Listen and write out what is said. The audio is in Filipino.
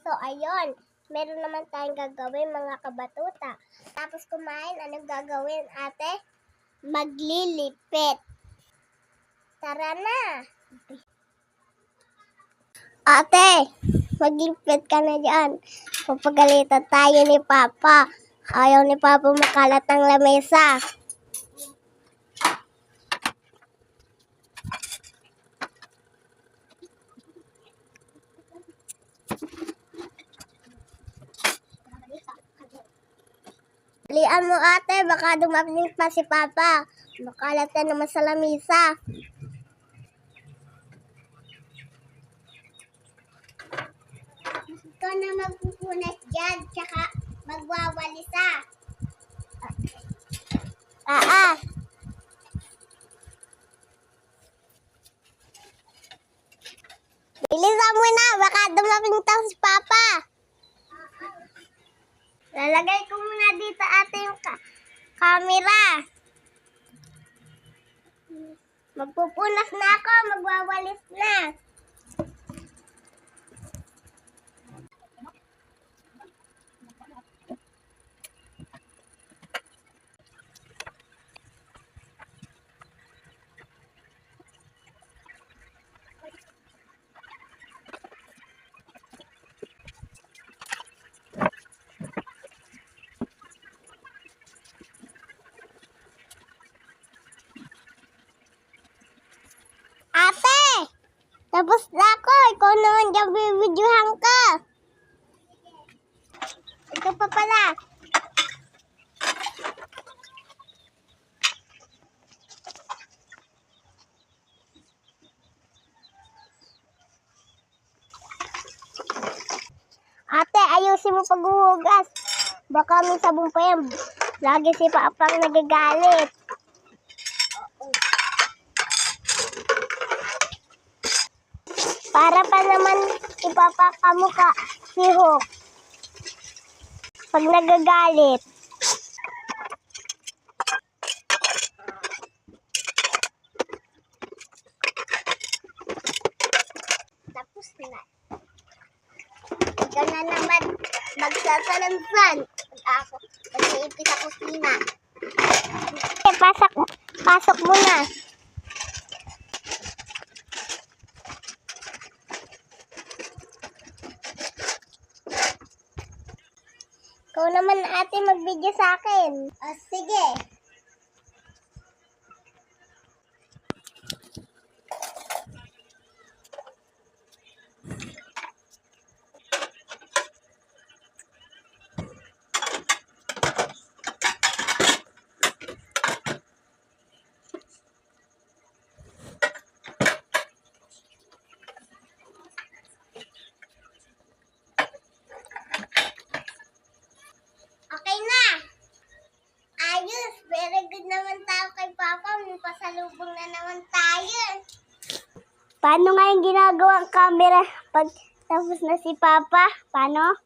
So, ayun. Meron naman tayong gagawin, mga kabatuta. Tapos kumain, anong gagawin, ate? Maglilipit. Tara na. Ate, maglipit ka na dyan. Papagalitan tayo ni Papa. Ayaw ni Papa makalat ang lamesa. Lian mo ate, baka dumating pa si Papa. Makalat ka naman sa lamesa. Ikaw na magpupunas dyan, tsaka magwawalisa. Bilisan mo na, baka dumating pa si Papa. Lalagay ko muna dito ate yung camera. Magpupunas na ako, magwawalis na. Ate! Tapos na ako. Ikaw naman dyan bibidyohan ka. Ito pa pala. Ate, ayusin mo paghuhugas. Baka may sabon pa yan. Lagi si Papang nagagalit. Para pa naman ipapakamukha si Hook pag nagagalit. Tapos na. Ikaw na naman magsasalansan. Ako, mag-iipit sa kusina. Pasok mo na. Ikaw naman ate mag-video sa akin. Sige. Okay na. Ayos. Very good naman tayo kay Papa. May pasalubong na naman tayo. Paano nga yung ginagawa ang camera pag tapos na si Papa? Paano?